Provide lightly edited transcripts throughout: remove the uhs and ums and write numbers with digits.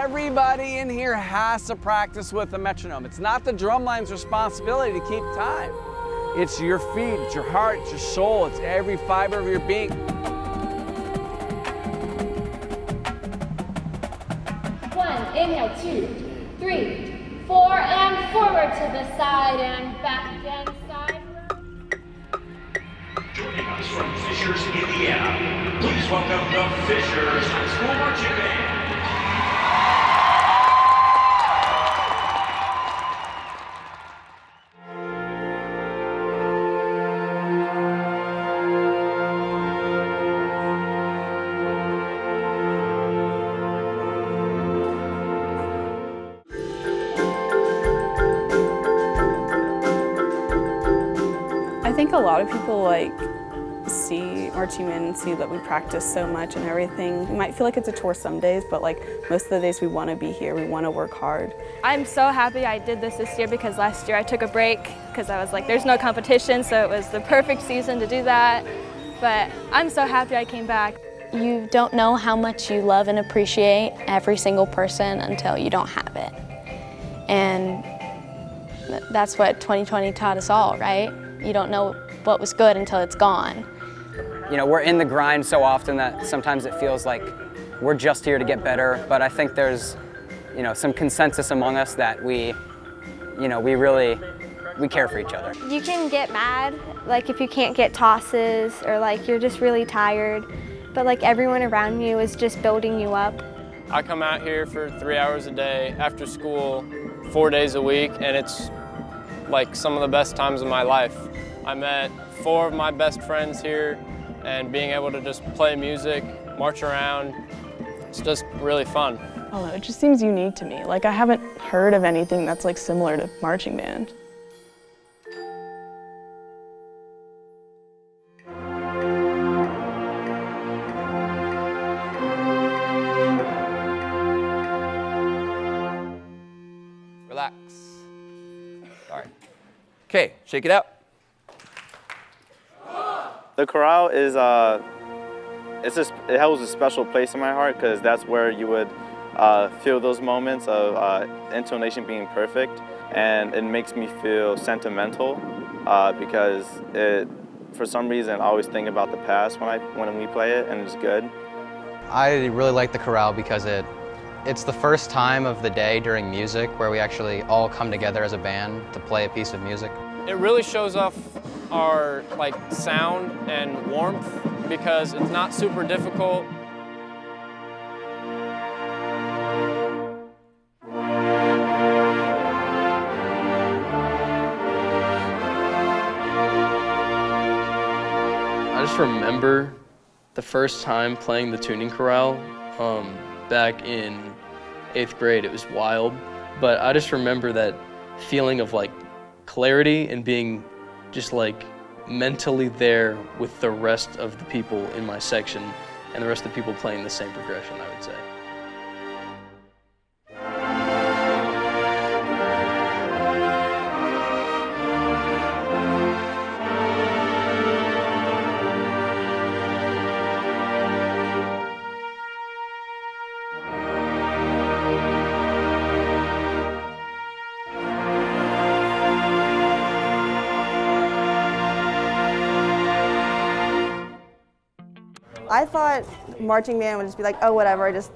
everybody in here has to practice with the metronome. It's not the drumline's responsibility to keep time. It's your feet, it's your heart, it's your soul, it's every fiber of your being. One, inhale, 2, 3, 4, and forward to the side and back again, side. Joining us from Fishers, Indiana, please welcome the Fishers High School Marching Band. I think a lot of people see marching band and see that we practice so much and everything. It might feel like it's a chore some days, but most of the days we want to be here, we want to work hard. I'm so happy I did this year because last year I took a break because I was like, there's no competition, so it was the perfect season to do that. But I'm so happy I came back. You don't know how much you love and appreciate every single person until you don't have it. And that's what 2020 taught us all, right? You don't know what was good until it's gone. You know, we're in the grind so often that sometimes it feels like we're just here to get better, but I think there's, some consensus among us that we care for each other. You can get mad, if you can't get tosses or you're just really tired, but everyone around you is just building you up. I come out here for 3 hours a day after school, 4 days a week, and it's some of the best times of my life. I met 4 of my best friends here, and being able to just play music, march around, it's just really fun. I don't know, it just seems unique to me. I haven't heard of anything that's similar to marching band. Relax. Sorry. Okay, shake it out. The chorale is, it holds a special place in my heart because that's where you would feel those moments of intonation being perfect, and it makes me feel sentimental because for some reason, I always think about the past when we play it, and it's good. I really like the chorale because it's the first time of the day during music where we actually all come together as a band to play a piece of music. It really shows off our sound and warmth because it's not super difficult. I just remember the first time playing the tuning chorale back in 8th grade. It was wild, but I just remember that feeling of clarity and being just mentally there with the rest of the people in my section and the rest of the people playing the same progression, I would say. I thought marching band would just be oh, whatever, just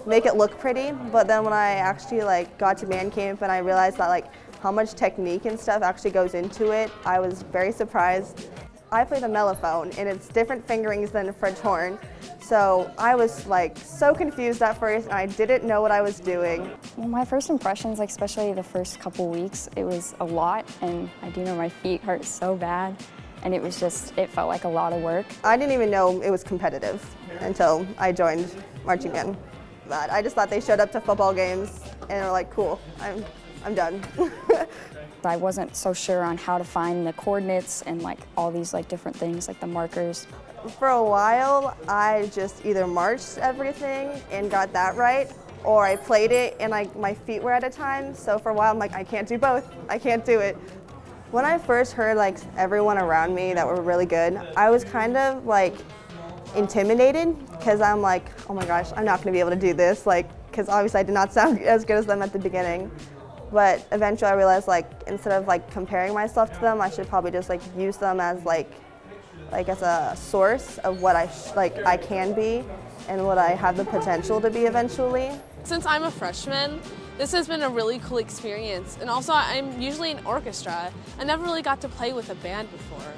make it look pretty. But then when I actually got to band camp and I realized that how much technique and stuff actually goes into it, I was very surprised. I play the mellophone, and it's different fingerings than a French horn. So I was so confused at first, and I didn't know what I was doing. Well, my first impressions, especially the first couple weeks, it was a lot, and I do know my feet hurt so bad. And it felt like a lot of work. I didn't even know it was competitive until I joined marching band. But I just thought they showed up to football games and were cool, I'm done. I wasn't so sure on how to find the coordinates and all these different things, the markers. For a while, I just either marched everything and got that right, or I played it and my feet were at a time. So for a while, I'm I can't do both. I can't do it. When I first heard everyone around me that were really good, I was kind of intimidated because I'm oh my gosh, I'm not going to be able to do this. because obviously I did not sound as good as them at the beginning. But eventually I realized like instead of like comparing myself to them, I should probably just like use them as like as a source of what I can be and what I have the potential to be eventually. Since I'm a freshman, this has been a really cool experience, and also I'm usually in orchestra. I never really got to play with a band before.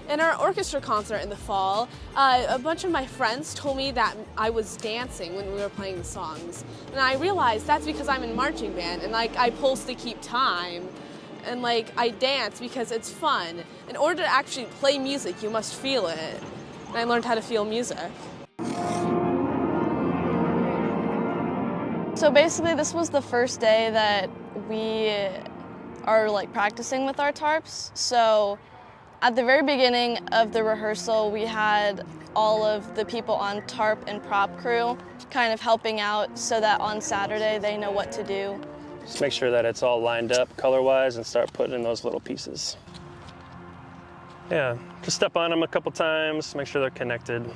In our orchestra concert in the fall, a bunch of my friends told me that I was dancing when we were playing the songs. And I realized that's because I'm in marching band and like I pulse to keep time. And like I dance because it's fun. In order to actually play music, you must feel it. And I learned how to feel music. So basically this was the first day that we are like practicing with our tarps. So at the very beginning of the rehearsal, we had all of the people on tarp and prop crew kind of helping out so that on Saturday they know what to do. Just make sure that it's all lined up color-wise and start putting in those little pieces. Yeah, just step on them a couple times, make sure they're connected.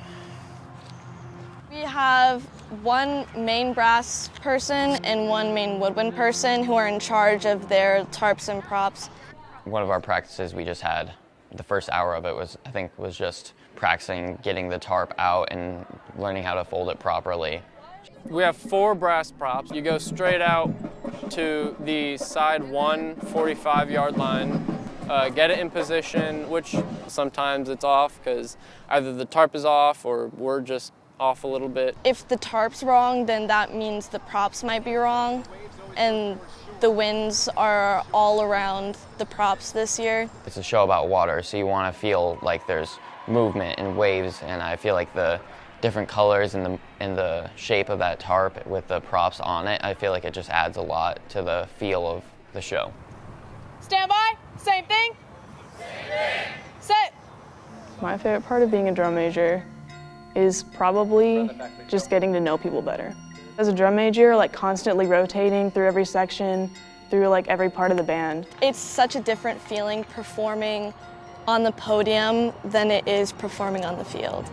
We have one main brass person and one main woodwind person who are in charge of their tarps and props. One of our practices we just had, the first hour of it was just practicing getting the tarp out and learning how to fold it properly. We have 4 brass props. You go straight out to the side 1 45-yard line, get it in position, which sometimes it's off because either the tarp is off or we're just off a little bit. If the tarp's wrong, then that means the props might be wrong, and the winds are all around the props this year. It's a show about water, so you want to feel like there's movement and waves, and I feel like the different colors and the shape of that tarp with the props on it, I feel like it just adds a lot to the feel of the show. Stand by, same thing. Same thing. Set. My favorite part of being a drum major is probably just getting to know people better. As a drum major, you're like constantly rotating through every section, through like every part of the band. It's such a different feeling performing on the podium than it is performing on the field.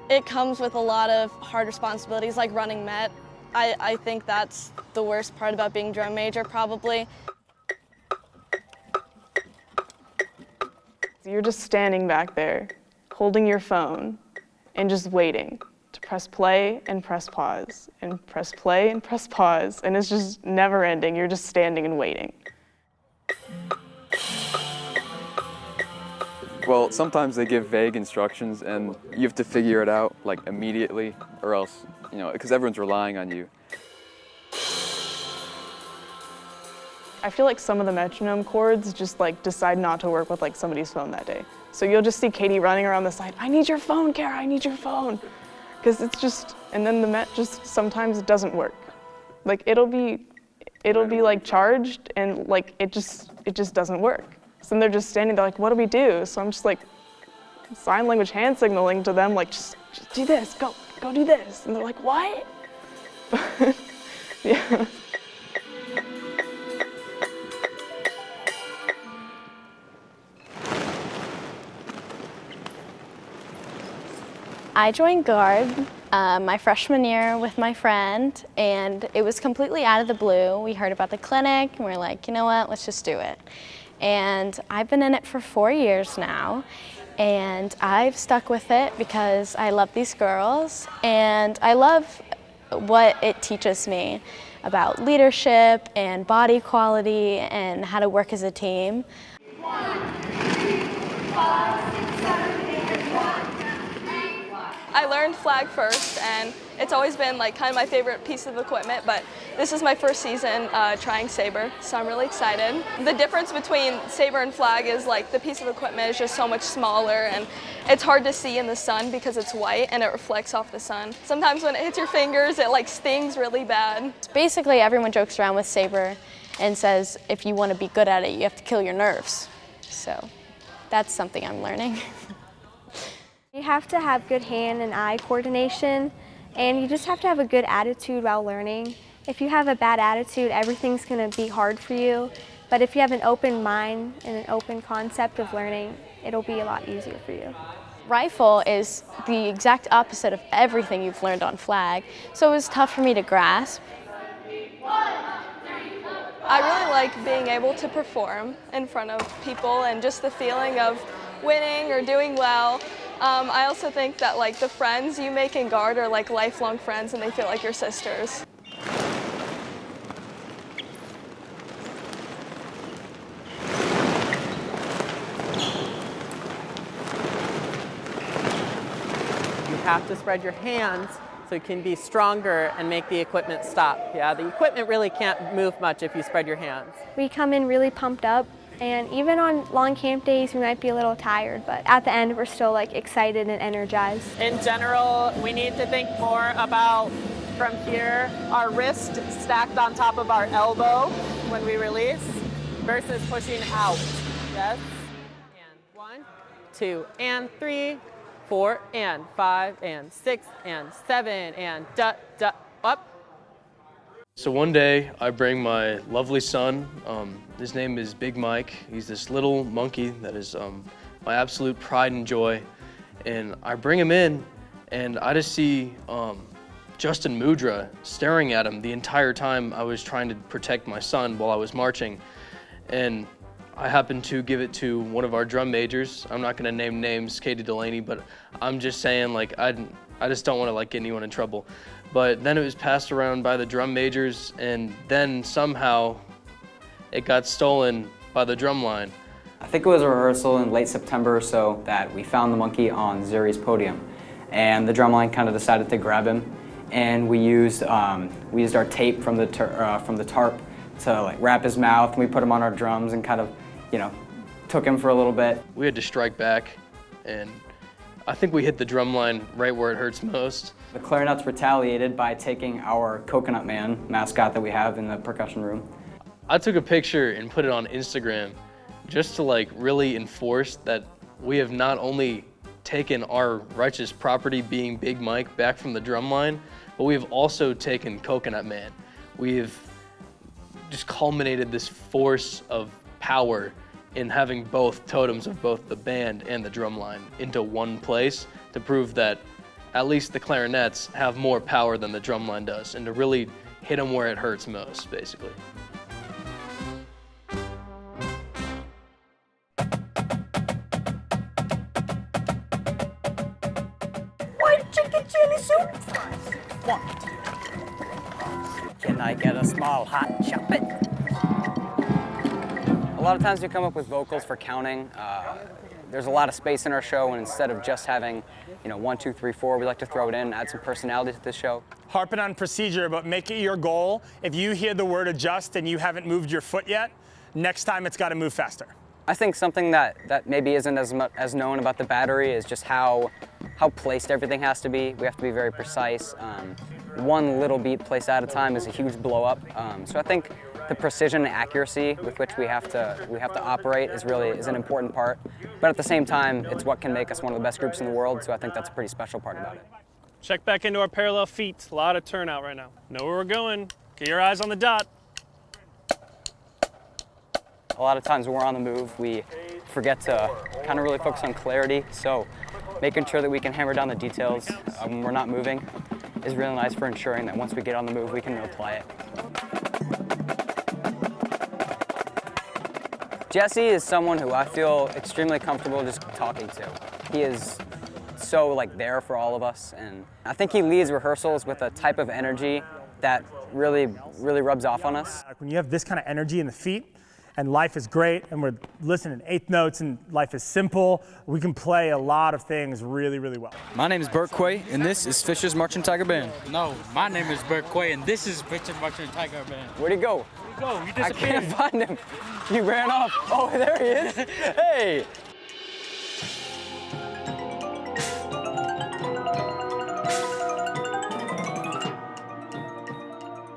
It comes with a lot of hard responsibilities like running Met. I think that's the worst part about being drum major probably. You're just standing back there, holding your phone, and just waiting to press play and press pause, and press play and press pause, and it's just never ending. You're just standing and waiting. Well, sometimes they give vague instructions and you have to figure it out like immediately or else, because everyone's relying on you. I feel like some of the metronome chords just like decide not to work with like somebody's phone that day. So you'll just see Katie running around the side, I need your phone, Kara, I need your phone. Because it's just, and then the Met just sometimes doesn't work. Like it'll be like charged and like it just doesn't work. So then they're just standing there like, what do we do? So I'm just like sign language hand signaling to them like, just do this, go do this. And they're like, what? Yeah. I joined Guard my freshman year with my friend, and it was completely out of the blue. We heard about the clinic, and we were like, you know what, let's just do it. And I've been in it for 4 years now, and I've stuck with it because I love these girls, and I love what it teaches me about leadership and body quality and how to work as a team. 1, 2, 5, 6, 7, 8, 1. I learned flag first, and it's always been like kind of my favorite piece of equipment, but this is my first season trying saber, so I'm really excited. The difference between saber and flag is like the piece of equipment is just so much smaller, and it's hard to see in the sun because it's white and it reflects off the sun. Sometimes when it hits your fingers, it like stings really bad. Basically, everyone jokes around with saber and says if you want to be good at it, you have to kill your nerves. So that's something I'm learning. You have to have good hand and eye coordination, and you just have to have a good attitude while learning. If you have a bad attitude, everything's going to be hard for you, but if you have an open mind and an open concept of learning, it'll be a lot easier for you. Rifle is the exact opposite of everything you've learned on flag, so it was tough for me to grasp. I really like being able to perform in front of people and just the feeling of winning or doing well. I also think that like the friends you make in Guard are like lifelong friends and they feel like your sisters. You have to spread your hands so you can be stronger and make the equipment stop. Yeah, the equipment really can't move much if you spread your hands. We come in really pumped up, and even on long camp days we might be a little tired, but at the end we're still like excited and energized. In general, we need to think more about, from here, our wrist stacked on top of our elbow when we release versus pushing out. Yes? And 1, 2, and 3, 4, and 5, and 6, and 7, and up. So one day I bring my lovely son, his name is Big Mike. He's this little monkey that is my absolute pride and joy. And I bring him in and I just see Justin Mudra staring at him the entire time I was trying to protect my son while I was marching. And I happened to give it to one of our drum majors. I'm not gonna name names, Katie Delaney, but I'm just saying like I just don't wanna like get anyone in trouble. But then it was passed around by the drum majors and then somehow it got stolen by the drum line. I think it was a rehearsal in late September or so that we found the monkey on Zuri's podium. And the drumline kind of decided to grab him. And we used our tape from the tarp to like wrap his mouth, and we put him on our drums and kind of, you know, took him for a little bit. We had to strike back, and I think we hit the drum line right where it hurts most. The clarinets retaliated by taking our Coconut Man mascot that we have in the percussion room. I took a picture and put it on Instagram just to like really enforce that we have not only taken our righteous property being Big Mike back from the drum line, but we have also taken Coconut Man. We've just culminated this force of power in having both totems of both the band and the drum line into one place to prove that at least the clarinets have more power than the drum line does, and to really hit them where it hurts most, basically. White chicken chili soup fries. Can I get a small hot chocolate? A lot of times we come up with vocals for counting. There's a lot of space in our show, and instead of just having, 1, 2, 3, 4, we like to throw it in, add some personality to the show. Harping on procedure, but make it your goal. If you hear the word adjust and you haven't moved your foot yet, next time it's got to move faster. I think something that maybe isn't as known about the battery is just how placed everything has to be. We have to be very precise. One little beat placed at a time is a huge blow up. So I think the precision and accuracy with which we have to operate is an important part. But at the same time, it's what can make us one of the best groups in the world. So I think that's a pretty special part about it. Check back into our parallel feet. A lot of turnout right now. Know where we're going. Get your eyes on the dot. A lot of times when we're on the move, we forget to kind of really focus on clarity. So making sure that we can hammer down the details when we're not moving is really nice for ensuring that once we get on the move, we can apply it. Jesse is someone who I feel extremely comfortable just talking to. He is so there for all of us, and I think he leads rehearsals with a type of energy that really rubs off on us. When you have this kind of energy in the feet, and life is great, and we're listening to eighth notes, and life is simple, we can play a lot of things really, really well. My name is Bert Quay, and this is Fisher's Marching Tiger Band. No, my name is Bert Quay, and this is Fisher's Marching Tiger Band. Where'd he go? Where'd he go? He I disappeared. can't find him. He ran off. Oh, there he is. Hey.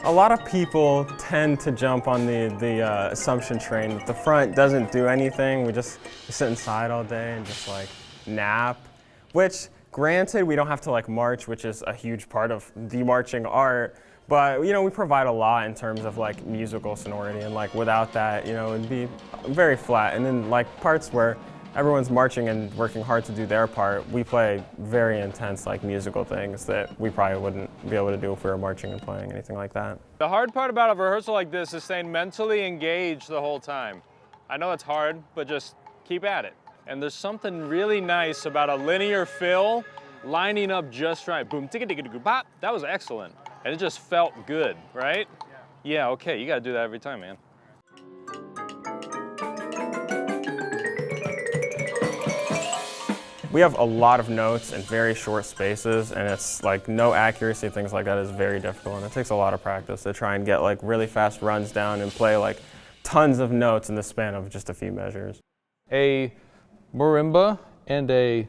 A lot of people tend to jump on the assumption train that the front doesn't do anything. We just sit inside all day and just nap, which granted we don't have to march, which is a huge part of the marching art, but we provide a lot in terms of musical sonority, and without that it'd be very flat. And then parts where everyone's marching and working hard to do their part. We play very intense, like, musical things that we probably wouldn't be able to do if we were marching and playing anything like that. The hard part about a rehearsal like this is staying mentally engaged the whole time. I know it's hard, but just keep at it. And there's something really nice about a linear fill lining up just right. Boom, ticka-ticka-ticka-pop. That was excellent. And it just felt good, right? Yeah, okay, you gotta do that every time, man. We have a lot of notes in very short spaces, and it's like no accuracy, things like that is very difficult, and it takes a lot of practice to try and get like really fast runs down and play like tons of notes in the span of just a few measures. A marimba and a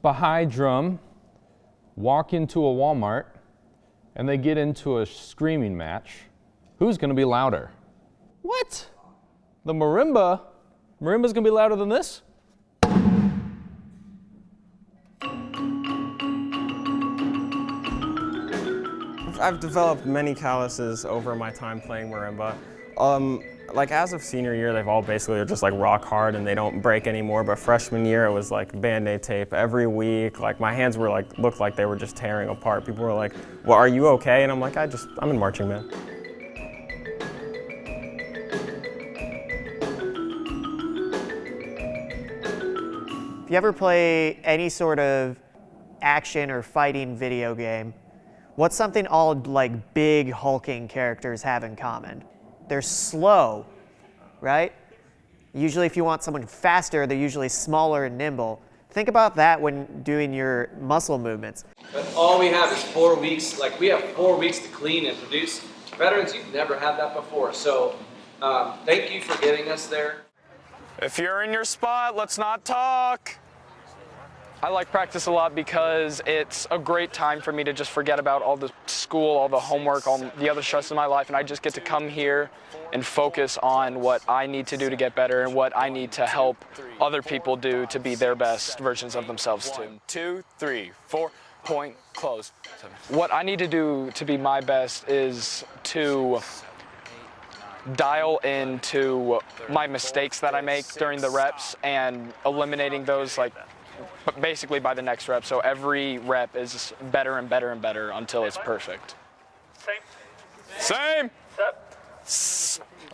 Baha'i drum walk into a Walmart and they get into a screaming match. Who's gonna be louder? What? The marimba? Marimba's gonna be louder than this? I've developed many calluses over my time playing marimba. Like as of senior year, they've all basically are just like rock hard and they don't break anymore. But freshman year, it was like Band-Aid tape every week. Like my hands were like, looked like they were just tearing apart. People were like, well, are you okay? And I'm like, I'm in marching band. If you ever play any sort of action or fighting video game, what's something all like big hulking characters have in common? They're slow, right? Usually if you want someone faster, they're usually smaller and nimble. Think about that when doing your muscle movements. But all we have is 4 weeks. Like we have 4 weeks to clean and produce. Veterans, you've never had that before. So thank you for getting us there. If you're in your spot, let's not talk. I like practice a lot because it's a great time for me to just forget about all the school, all the homework, all the other stress in my life, and I just get to come here and focus on what I need to do to get better and what I need to help other people do to be their best versions of themselves too. 1, 2, 3, 4, point, close. What I need to do to be my best is to dial into my mistakes that I make during the reps and eliminating those like basically by the next rep. So every rep is better and better and better until it's perfect. Same.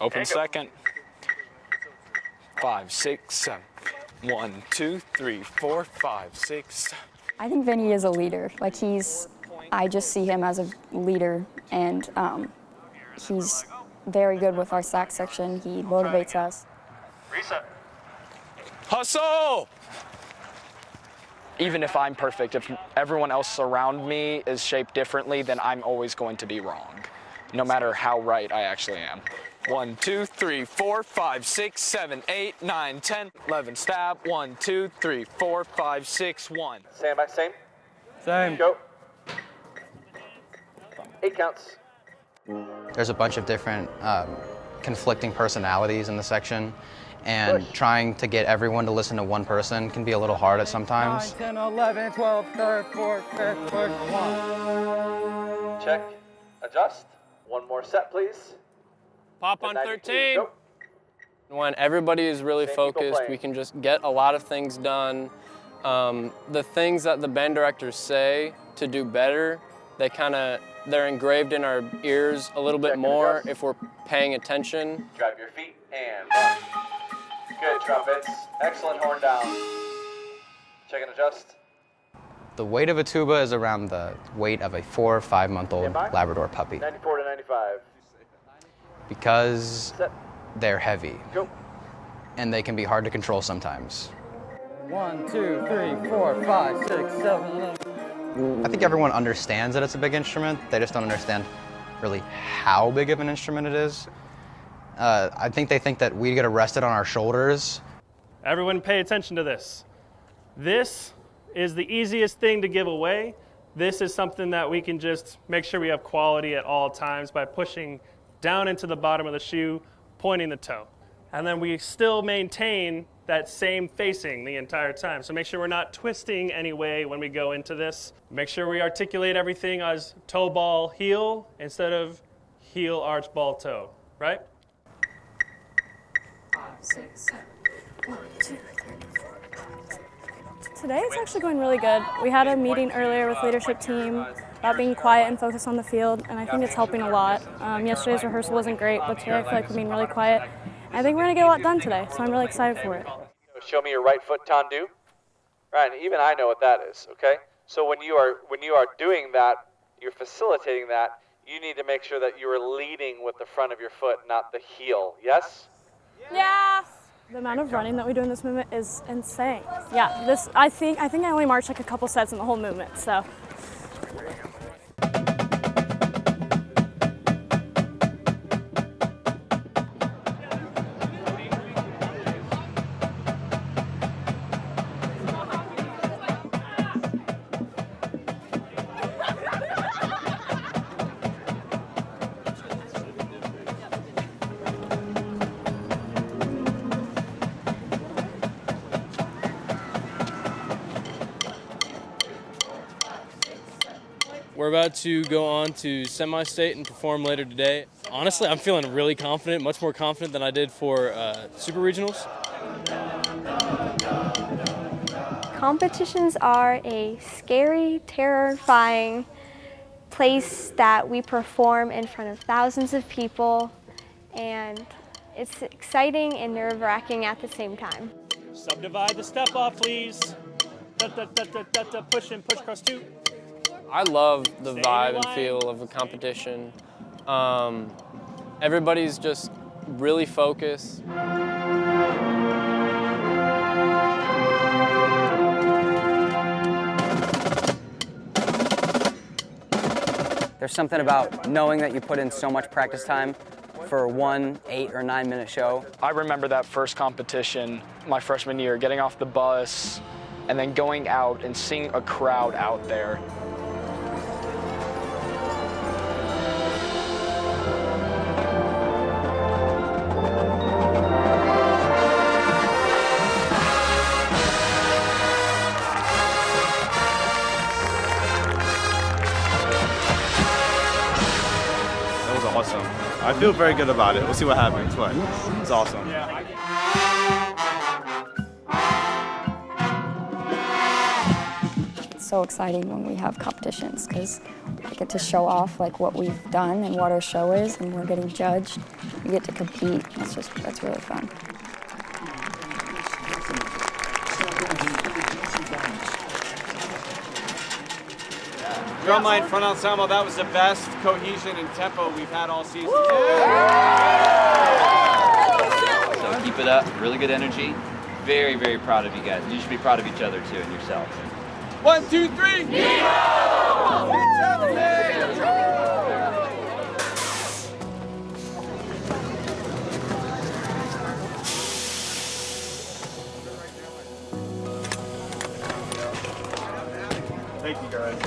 Open second. 5, 6, 7. 1, 2, 3, 4, 5, 6. I think Vinny is a leader. Like I just see him as a leader, and he's very good with our sax section. He motivates us. Reset. Hustle! Even if I'm perfect, if everyone else around me is shaped differently, then I'm always going to be wrong, no matter how right I actually am. 1, 2, 3, 4, 5, 6, 7, 8, 9, 10, 11. Stab. 1, 2, 3, 4, 5, 6, 1. Stand by, same. Same. Go. 8 counts. There's a bunch of different conflicting personalities in the section, and trying to get everyone to listen to one person can be a little hard at sometimes. 9, 10, 11, 12, 13, 14, 15, push, 1. Check. Adjust. One more set, please. Pop on 13. Go. When everybody is really focused, we can just get a lot of things done. The things that the band directors say to do better, they're engraved in our ears a little bit more if we're paying attention. Drive your feet and run. Good trumpets. Excellent horn down. Check and adjust. The weight of a tuba is around the weight of a 4 or 5 month old Labrador puppy. 94 to 95. Because they're heavy. Go. And they can be hard to control sometimes. 1, 2, 3, 4, 5, 6, 7, 8. I think everyone understands that it's a big instrument. They just don't understand really how big of an instrument it is. I think they think that we get arrested on our shoulders. Everyone pay attention to this. This is the easiest thing to give away. This is something that we can just make sure we have quality at all times by pushing down into the bottom of the shoe, pointing the toe. And then we still maintain that same facing the entire time. So make sure we're not twisting any way when we go into this. Make sure we articulate everything as toe, ball, heel, instead of heel, arch, ball, toe, right? 5, 6, 7. Today it's actually going really good. We had a meeting earlier with leadership team about being quiet and focused on the field, and I think it's helping a lot. Yesterday's rehearsal wasn't great, but today I feel like we're being really quiet. And I think we're going to get a lot done today, so I'm really excited for it. Show me your right foot tendu. Right, and even I know what that is, okay? So when you are doing that, you're facilitating that, you need to make sure that you are leading with the front of your foot, not the heel. Yes? Yeah. The amount of running that we do in this movement is insane. Yeah, I think I only marched like a couple sets in the whole movement, so. We're about to go on to semi-state and perform later today. Honestly, I'm feeling really confident, much more confident than I did for Super Regionals. Competitions are a scary, terrifying place that we perform in front of thousands of people, and it's exciting and nerve-wracking at the same time. Subdivide the step off, please. Push and push across 2. I love the vibe and feel of a competition. Everybody's just really focused. There's something about knowing that you put in so much practice time for one 8 or 9 minute show. I remember that first competition my freshman year, getting off the bus and then going out and seeing a crowd out there. Awesome. I feel very good about it. We'll see what happens, but it's awesome. It's so exciting when we have competitions because we get to show off like what we've done and what our show is, and we're getting judged. We get to compete. That's really fun. Drumline front ensemble, that was the best cohesion and tempo we've had all season. So keep it up, really good energy. Very, very proud of you guys. You should be proud of each other too and yourselves. 1, 2, 3! Thank you guys.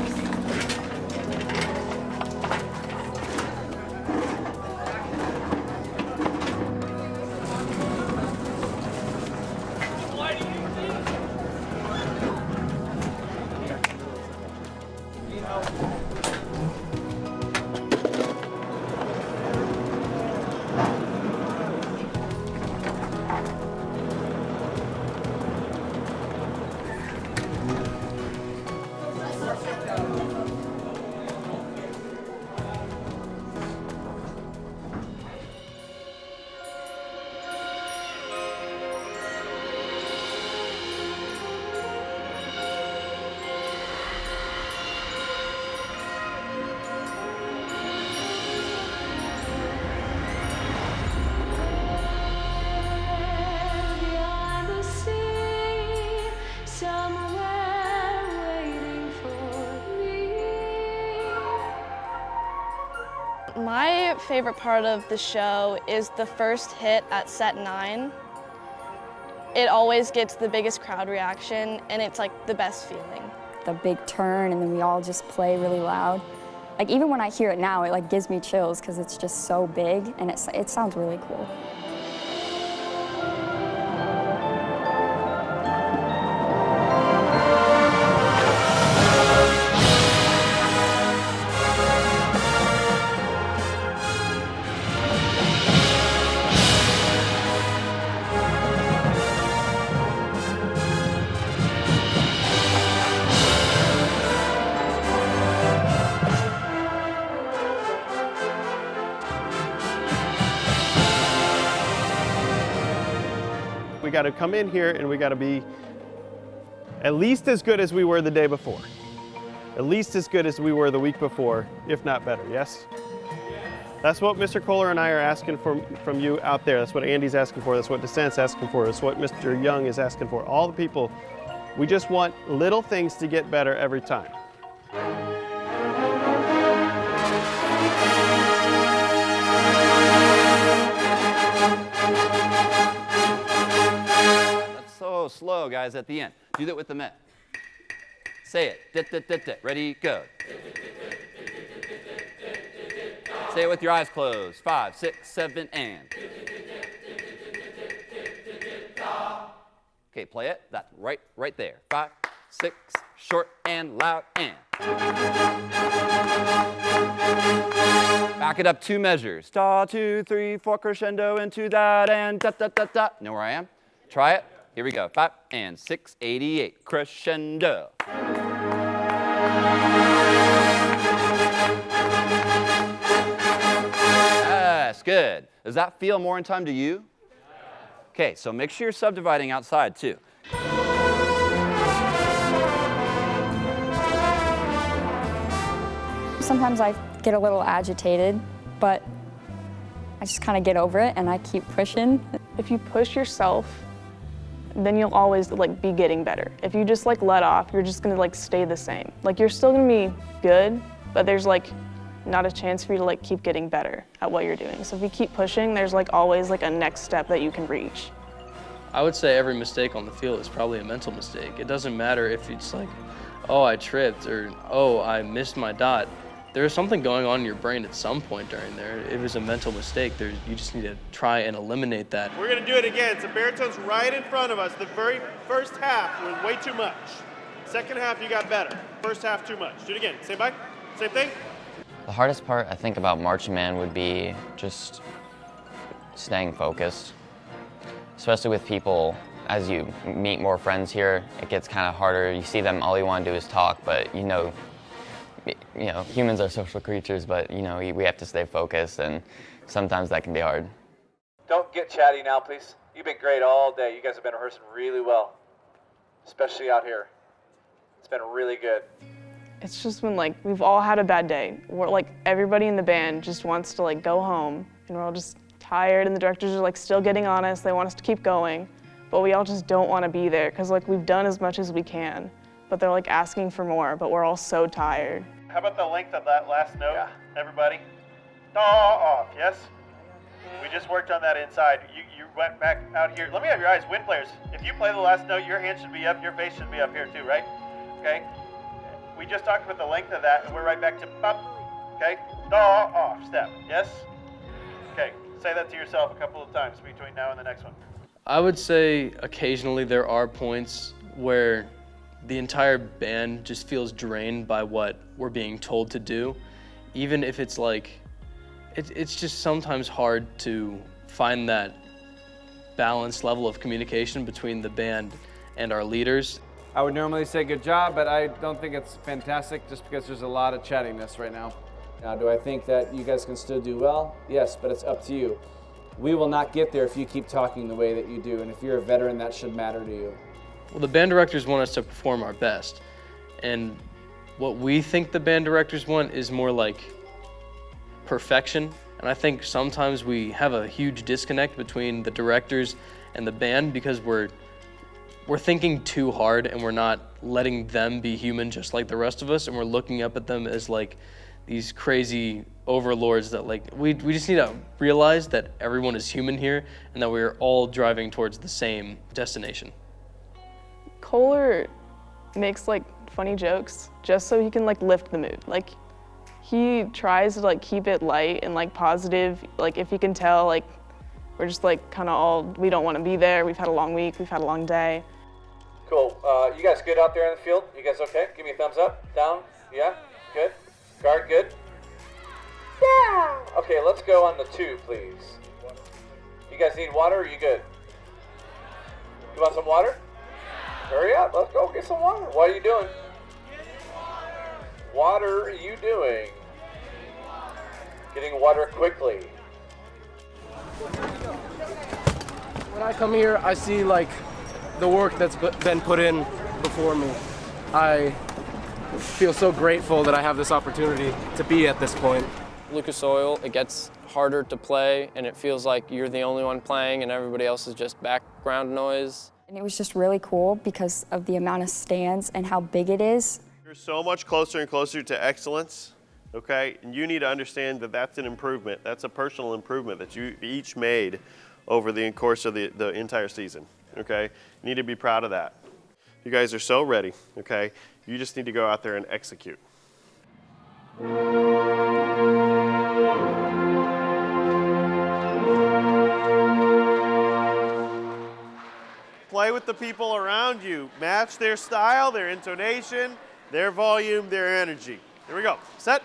My favorite part of the show is the first hit at set 9. It always gets the biggest crowd reaction, and it's like the best feeling. The big turn, and then we all just play really loud. Like even when I hear it now, it like gives me chills because it's just so big, and it sounds really cool. got to come in here and we got to be at least as good as we were the day before. At least as good as we were the week before, if not better, yes? That's what Mr. Kohler and I are asking from you out there. That's what Andy's asking for. That's what Dessent's asking for. That's what Mr. Young is asking for. All the people, we just want little things to get better every time. That's so slow, guys, at the end. Do that with the men. Say it. Dit, dit, dit, dit. Ready, go. Say it with your eyes closed. 5, 6, 7, and. Okay, play it. That's right there. 5, 6, short and loud and. Back it up 2 measures. Da, 2, 3, 4, crescendo into that and da, da, da, da. Know where I am? Try it. Here we go. 5 and 6, 88. Crescendo. That's good. Does that feel more in time to you? Okay, so make sure you're subdividing outside too. Sometimes I get a little agitated, but I just kind of get over it and I keep pushing. If you push yourself, then you'll always like be getting better. If you just like let off, you're just gonna like stay the same. Like you're still gonna be good, but there's like not a chance for you to like keep getting better at what you're doing. So if you keep pushing, there's like always like a next step that you can reach. I would say every mistake on the field is probably a mental mistake. It doesn't matter if it's like, oh, I tripped or oh, I missed my dot. There's something going on in your brain at some point during there. If it was a mental mistake, you just need to try and eliminate that. We're gonna do it again. So baritone's right in front of us. The very first half was way too much. Second half, you got better. First half, too much. Do it again. Say bye. Same thing. The hardest part, I think, about marching band would be just staying focused. Especially with people, as you meet more friends here, it gets kind of harder. You see them, all you want to do is talk, but you know, humans are social creatures, but we have to stay focused, and sometimes that can be hard. Don't get chatty now, please. You've been great all day. You guys have been rehearsing really well, especially out here. It's been really good. It's just when like we've all had a bad day. We're like everybody in the band just wants to like go home, and we're all just tired, and the directors are like still getting on us. They want us to keep going, but we all just don't want to be there because like we've done as much as we can, but they're like asking for more, but we're all so tired. How about the length of that last note, everybody? Off, yes? We just worked on that inside. You went back out here. Let me have your eyes, wind players. If you play the last note, your hand should be up, your face should be up here too, right? Okay? We just talked about the length of that, and we're right back to up, okay? Off, step, yes? Okay, say that to yourself a couple of times between now and the next one. I would say occasionally there are points where the entire band just feels drained by what we're being told to do. Even if it's like, it's just sometimes hard to find that balanced level of communication between the band and our leaders. I would normally say good job, but I don't think it's fantastic just because there's a lot of chattiness right now. Now, do I think that you guys can still do well? Yes, but it's up to you. We will not get there if you keep talking the way that you do, and if you're a veteran, that should matter to you. Well, the band directors want us to perform our best, and what we think the band directors want is more like perfection, and I think sometimes we have a huge disconnect between the directors and the band because we're thinking too hard and we're not letting them be human just like the rest of us, and we're looking up at them as like these crazy overlords that like, we just need to realize that everyone is human here and that we're all driving towards the same destination. Kohler makes like funny jokes just so he can like lift the mood. Like he tries to like keep it light and like positive. Like if you can tell, like we're just like kind of all, we don't want to be there. We've had a long week, we've had a long day. Cool. You guys good out there in the field? You guys okay? Give me a thumbs up, down, yeah, good. Guard, good. Yeah. Okay, let's go on the 2, please. You guys need water or are you good? You want some water? Hurry up, let's go get some water. What are you doing? Water are you doing? Getting water quickly. When I come here, I see like the work that's been put in before me. I feel so grateful that I have this opportunity to be at this point. Lucas Oil, it gets harder to play and it feels like you're the only one playing and everybody else is just background noise. And it was just really cool because of the amount of stands and how big it is. You're so much closer and closer to excellence, okay? And you need to understand that that's an improvement. That's a personal improvement that you each made over the course of the entire season, okay? You need to be proud of that. You guys are so ready, okay? You just need to go out there and execute. Play with the people around you. Match their style, their intonation, their volume, their energy. Here we go. Set.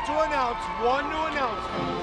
To announce, one new announcement.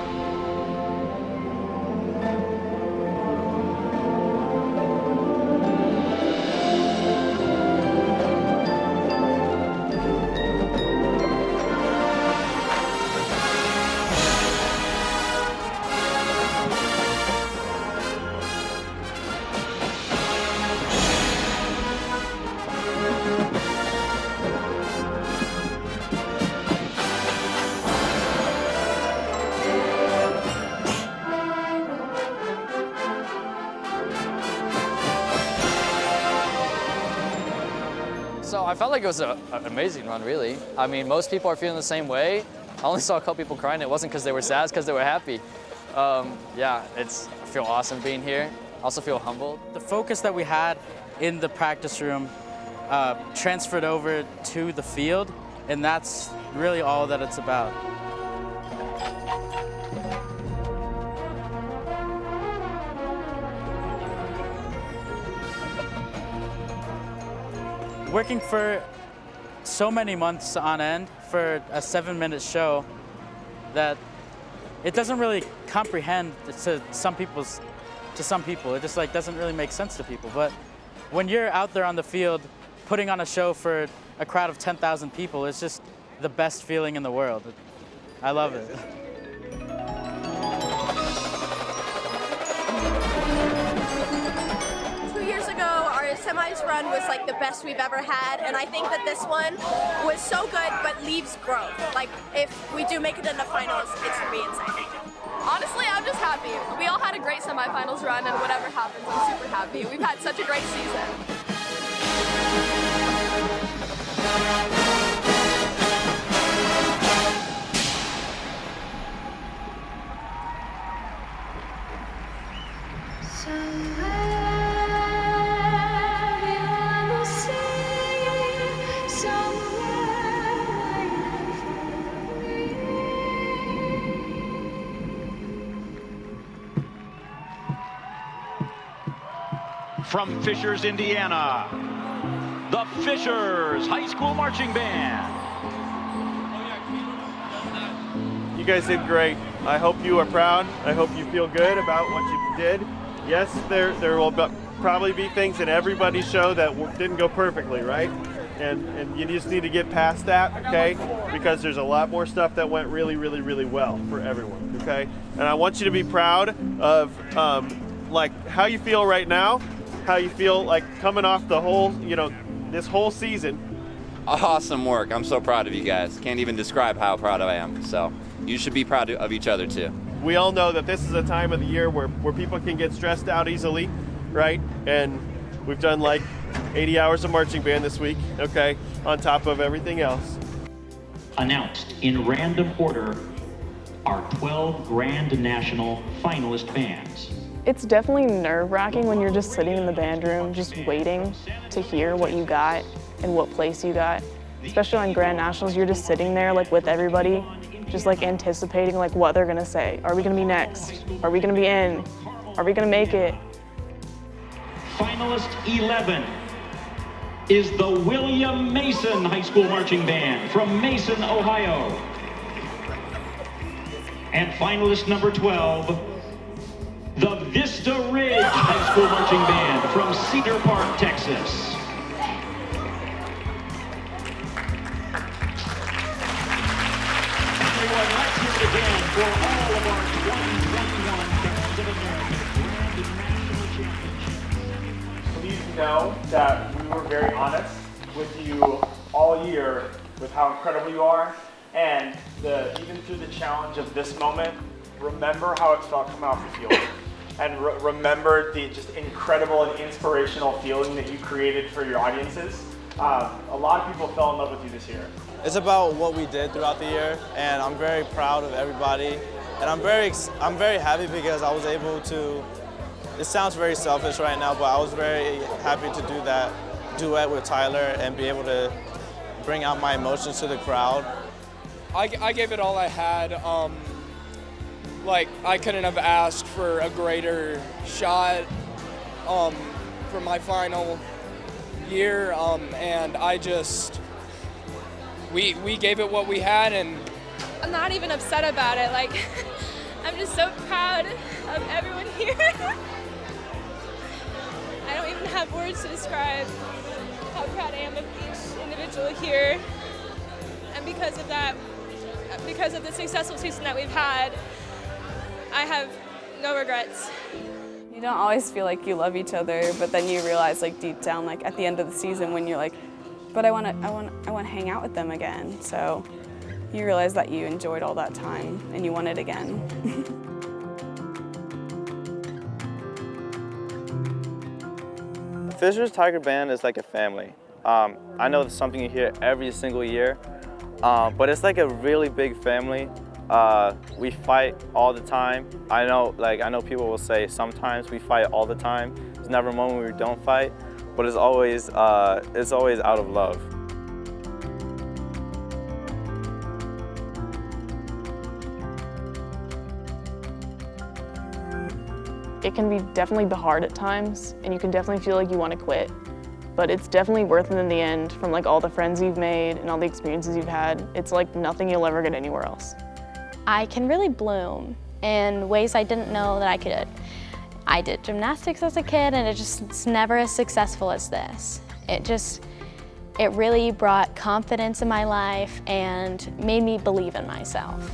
So I felt like it was an amazing run, really. I mean, most people are feeling the same way. I only saw a couple people crying. It wasn't because they were sad, it's because they were happy. Yeah, I feel awesome being here. I also feel humbled. The focus that we had in the practice room transferred over to the field, and that's really all that it's about. Working for so many months on end for a 7-minute show that it doesn't really comprehend to some people. It just like doesn't really make sense to people. But when you're out there on the field putting on a show for a crowd of 10,000 people, it's just the best feeling in the world. I love it. 2 years ago, our semis run was like the best we've ever had, and I think that this one was so good, but leaves growth. Like, if we do make it in the finals, it's gonna be insane. Honestly, I'm just happy. We all had a great semifinals run, and whatever happens, I'm super happy. We've had such a great season. From Fishers, Indiana, the Fishers High School Marching Band. You guys did great. I hope you are proud. I hope you feel good about what you did. Yes, there will probably be things in everybody's show that didn't go perfectly, right? And you just need to get past that, okay? Because there's a lot more stuff that went really, really, really well for everyone. okay? And I want you to be proud of like how you feel right now, how you feel like coming off the whole, you know, this whole season. Awesome work. I'm so proud of you guys. Can't even describe how proud I am. So you should be proud of each other too. We all know that this is a time of the year where people can get stressed out easily, right? And we've done like 80 hours of marching band this week, okay, on top of everything else. Announced in random order are 12 Grand National finalist bands. It's definitely nerve-wracking when you're just sitting in the band room, just waiting to hear what you got and what place you got. Especially on Grand Nationals, you're just sitting there like with everybody, just like anticipating like what they're gonna say. Are we gonna be next? Are we gonna be in? Are we gonna make it? Finalist 11 is the William Mason High School Marching Band from Mason, Ohio. And finalist number 12, the Vista Ridge High School Marching Band from Cedar Park, Texas. Everyone, let's hear it again for all of our 2021 Bands of America Grand National Championships. Please know that we were very honest with you all year with how incredible you are, and even through the challenge of this moment, remember how it felt coming off the field. And remember the just incredible and inspirational feeling that you created for your audiences. A lot of people fell in love with you this year. It's about what we did throughout the year, and I'm very proud of everybody. And I'm very happy because I was able to, it sounds very selfish right now, but I was very happy to do that duet with Tyler and be able to bring out my emotions to the crowd. I gave it all I had. Like, I couldn't have asked for a greater shot for my final year, and I just, we gave it what we had, and I'm not even upset about it. Like, I'm just so proud of everyone here. I don't even have words to describe how proud I am of each individual here. And because of that, because of the successful season that we've had, I have no regrets. You don't always feel like you love each other, but then you realize like deep down, like at the end of the season when you're like, but I want to hang out with them again. So you realize that you enjoyed all that time and you want it again. Fisher's Tiger Band is like a family. I know it's something you hear every single year, but it's like a really big family. We fight all the time. I know people will say sometimes we fight all the time. There's never a moment where we don't fight, but it's always out of love. It can be definitely hard at times, and you can definitely feel like you want to quit. But it's definitely worth it in the end, from like all the friends you've made and all the experiences you've had. It's like nothing you'll ever get anywhere else. I can really bloom in ways I didn't know that I could. I did gymnastics as a kid, and it's never as successful as this. It really brought confidence in my life and made me believe in myself.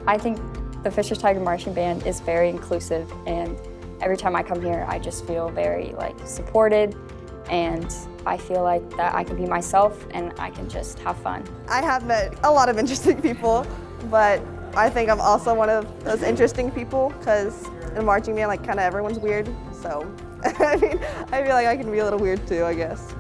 I think the Fisher's Tiger Marching Band is very inclusive, and every time I come here, I just feel very supported, and I feel like that I can be myself and I can just have fun. I have met a lot of interesting people, but I think I'm also one of those interesting people because in marching band, kind of everyone's weird. So, I mean, I feel like I can be a little weird too, I guess.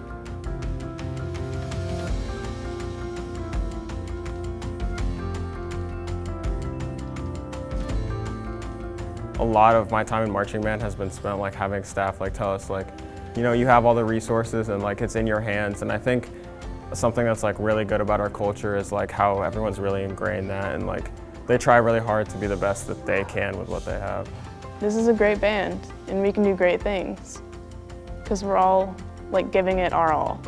A lot of my time in marching band has been spent having staff tell us you have all the resources and it's in your hands. And I think something that's really good about our culture is how everyone's really ingrained that, and they try really hard to be the best that they can with what they have. This is a great band, and we can do great things because we're all giving it our all.